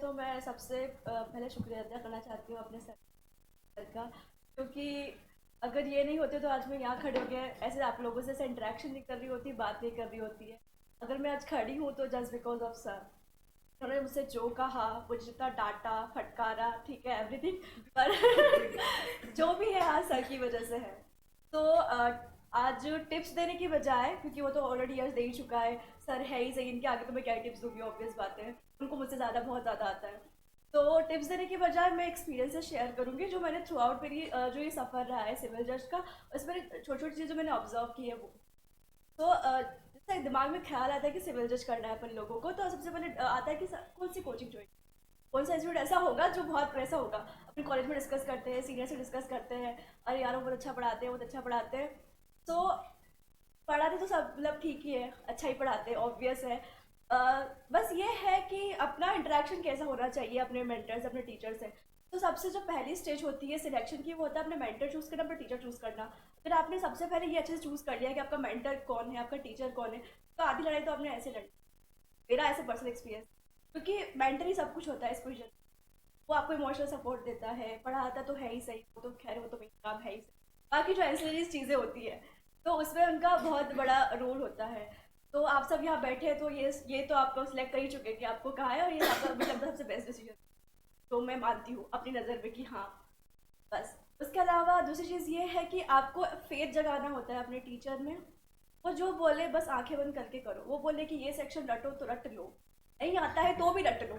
तो मैं सबसे पहले शुक्रिया अदा करना चाहती हूँ अपने सर का, क्योंकि अगर ये नहीं होते तो आज मैं यहाँ खड़े हो गए ऐसे आप लोगों से इंटरेक्शन नहीं कर रही होती, बात नहीं कर रही होती है। अगर मैं आज खड़ी हूँ तो जस्ट बिकॉज ऑफ सर। उन्होंने मुझसे जो कहा, मुझे जितना डांटा फटकारा, ठीक है एवरीथिंग, पर जो भी है आज सर की वजह से है। तो आज टिप्स देने की बजाय, क्योंकि वो तो ऑलरेडी आज दे ही चुका है, सर है ही सही, इनके आगे तो मैं क्या टिप्स दूंगी, ऑब्वियस बात है, उनको मुझसे ज़्यादा बहुत ज़्यादा आता है। तो टिप्स देने की बजाय मैं एक्सपीरियंसेस शेयर करूंगी जो मैंने थ्रू आउट मेरी जो ये सफ़र रहा है सिविल जज का, उसमें छोटी छोटी चीज़ें मैंने ऑब्जर्व की है वो। तो जैसे दिमाग में ख्याल आता है कि सिविल जज करना है अपन लोगों को, तो सबसे पहले आता है कि कौन सी कोचिंग ज्वाइन, कौन सा इंस्टीट्यूट ऐसा होगा जो बहुत ऐसा होगा। अपने कॉलेज में डिस्कस करते हैं, सीनियर से डिस्कस करते हैं, अरे यार वो बहुत अच्छा पढ़ाते हैं, बहुत अच्छा पढ़ाते हैं। तो पढ़ाते तो सब मतलब ठीक ही है, अच्छा ही पढ़ाते हैं, ऑब्वियस है। बस ये है कि अपना इंटरेक्शन कैसा होना चाहिए अपने मेंटर से, अपने टीचर से। तो सबसे जो पहली स्टेज होती है सिलेक्शन की, वो होता है अपने मेंटर चूज करना, अपना टीचर चूज करना। अगर आपने सबसे पहले ये अच्छे से चूज कर लिया कि आपका मेंटर कौन है, आपका टीचर कौन है, तो आधी लड़ाई तो आपने ऐसे लड़ी। मेरा ऐसे पर्सनल एक्सपीरियंस, क्योंकि मेंटर ही सब कुछ होता है इस पोजिशन। वो आपको इमोशनल सपोर्ट देता है, पढ़ाता तो है ही सही, वो तो खैर वो तो मेरा काम है ही सही, बाकी जो एंसिलरीज चीज़ें होती है तो उसमें उनका बहुत बड़ा रोल होता है। तो आप सब यहाँ बैठे हैं तो ये तो आपको सिलेक्ट कर ही चुके कि आपको कहाँ है, और ये आपका मुझे लगता है सबसे बेस्ट डिसीजन, तो मैं मानती हूँ अपनी नज़र में कि हाँ। बस उसके अलावा दूसरी चीज़ ये है कि आपको फेथ जगाना होता है अपने टीचर में। वो जो बोले बस आंखें बंद करके करो, वो बोले कि ये सेक्शन रटो तो रट लो, नहीं आता है तो भी रट लो,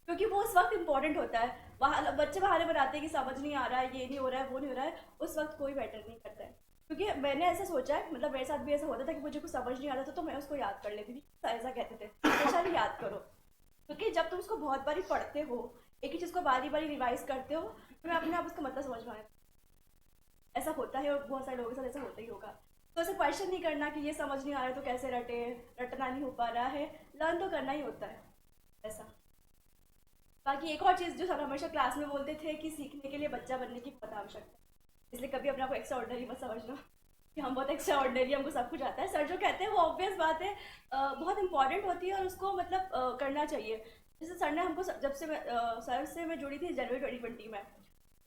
क्योंकि वो उस वक्त इम्पोर्टेंट होता है। वहाँ बच्चे बहाने बनाते हैं कि समझ नहीं आ रहा है, ये नहीं हो रहा है, वो नहीं हो रहा है, उस वक्त कोई मैटर नहीं करता है। क्योंकि मैंने ऐसा सोचा है, मतलब मेरे साथ भी ऐसा होता था कि मुझे कुछ समझ नहीं आ रहा था तो मैं उसको याद कर लेती थी, ऐसा कहते थे हमेशा ही याद करो। क्योंकि जब तुम उसको बहुत बारी पढ़ते हो, एक ही चीज़ को बारी बारी रिवाइज करते हो, तुम्हें अपने आप उसका मतलब समझ में आए। ऐसा होता है और बहुत सारे लोगों के साथ ऐसा होता ही होगा। तो ऐसे क्वेश्चन नहीं करना कि ये समझ नहीं आ रहा है तो कैसे रटे, रटना नहीं हो पा रहा है, लर्न तो करना ही होता है ऐसा। बाकी एक और चीज़ जो सर हमेशा क्लास में बोलते थे कि सीखने के लिए बच्चा बनने की बहुत आवश्यकता है, इसलिए कभी अपने आप को एक्स्ट्रा ऑर्डनरी मत समझना कि हम बहुत एक्स्ट्रा ऑर्डनरी, हमको सब कुछ आता है। सर जो कहते हैं वो ऑब्वियस बात है, बहुत इंपॉर्टेंट होती है और उसको मतलब करना चाहिए। जैसे सर ने हमको जब से सर से मैं जुड़ी थी जनवरी 2020 में,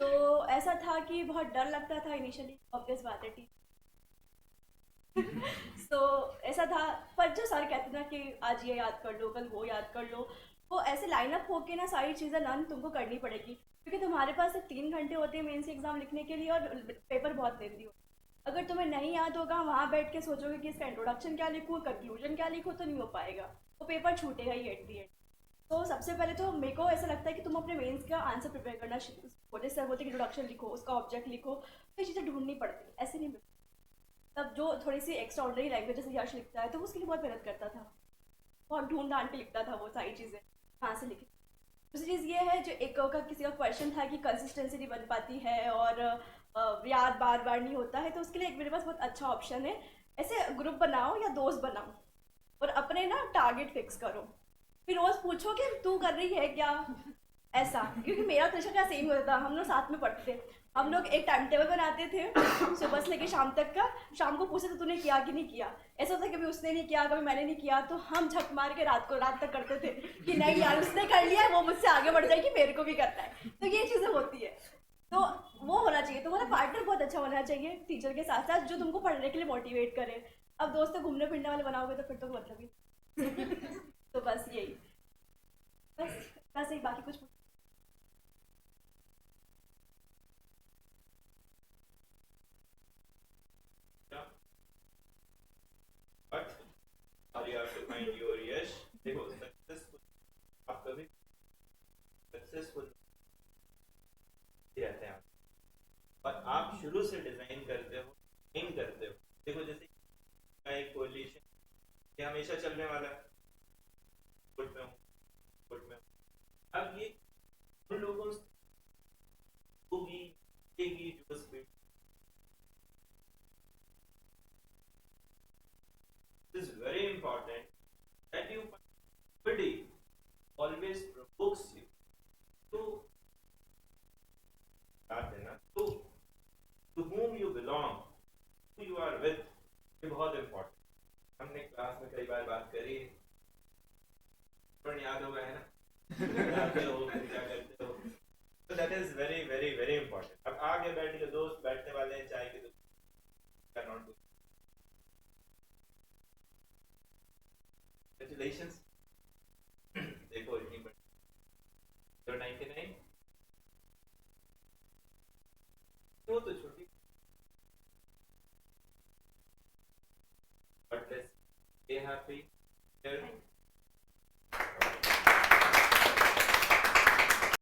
तो ऐसा था कि बहुत डर लगता था इनिशियली, ऑब्वियस बात है। सो ऐसा था, पर जो सर कहते ना कि आज ये याद कर लो, कल वो याद कर लो, वो ऐसे लाइन अप होके ना सारी चीज़ें लर्न तुमको करनी पड़ेगी, क्योंकि तुम्हारे पास सिर्फ 3 घंटे होते हैं मेंस एग्जाम लिखने के लिए, और पेपर बहुत लेंदी हो। अगर तुम्हें नहीं याद होगा, वहाँ बैठ के सोचोगे कि इसका इंट्रोडक्शन क्या लिखूँ, कंक्लूजन क्या लिखूँ, तो नहीं हो पाएगा, वो पेपर छूटेगा ही एट दी एंड। तो सबसे पहले तो मेरे को ऐसा लगता है कि तुम अपने मेंस का आंसर प्रिपेयर करना बोले, सर बोलते कि इंट्रोडक्शन लिखो, उसका ऑब्जेक्ट लिखो, तो ये चीज़ें ढूंढनी पड़ती, ऐसे नहीं। तब जो थोड़ी सी एक्स्ट्रा ऑर्डनरी लैंग्वेज जैसे यश लिखता है तो वो उसके लिए बहुत मेहनत करता था, बहुत ढूंढ ढांड के लिखता था वो सारी चीज़ें कहाँ से लिखी। दूसरी चीज़ ये है, जो एक का किसी का क्वेश्चन था कि कंसिस्टेंसी नहीं बन पाती है और याद बार बार नहीं होता है, तो उसके लिए एक मेरे पास बहुत अच्छा ऑप्शन है। ऐसे ग्रुप बनाओ या दोस्त बनाओ और अपने ना टारगेट फिक्स करो, फिर रोज पूछो कि तू कर रही है क्या, ऐसा। क्योंकि मेरा कृष्ण का सेम होता था, हम लोग साथ में पढ़ते थे, हम लोग एक टाइम टेबल बनाते थे सुबह से लेकर शाम तक का, शाम को पूछते थे तूने किया कि नहीं किया। ऐसा होता कभी उसने नहीं किया, कभी मैंने नहीं किया, तो हम झक मार के रात तक करते थे कि नहीं यार उसने कर लिया है, वो मुझसे आगे बढ़ जाएगी, मेरे को भी करना है, तो ये चीज़ें होती है। तो वो होना चाहिए, तुम्हारा पार्टनर बहुत अच्छा होना चाहिए टीचर के साथ साथ, जो तुमको पढ़ने के लिए मोटिवेट करे। अब दोस्त घूमने फिरने वाले बनाओगे तो फिर तो मतलब ही तो बस यही, बस बस यही, बाकी कुछ But or you have to find your यश। देखो सक्सेसफुल, आप कभी सक्सेसफुल रहते हैं, और आप शुरू से डिजाइन करते हो, एम करते हो। देखो जैसे का एक कोरिलेशन, ये हमेशा चलने वाला है, गुड में हूँ, गुड में हूँ। अब ये उन लोगों से होगी, देगी जो speed is very important, that you find somebody always provokes you to start देना, to whom you belong, who you are with, ये बहुत important। हमने क्लास में कई बार बात करी, पर याद होगा है ना आते हो फिर क्या करते हो, तो that is very very very important. अब आगे बैठ के दोस्त बैठने वाले हैं चाय के, तो नॉट डू. कंग्रेचुलेशंस. देखो इतनी बड़ी 99, वो तो छोटी, बट लेट्स स्टे हैप्पी.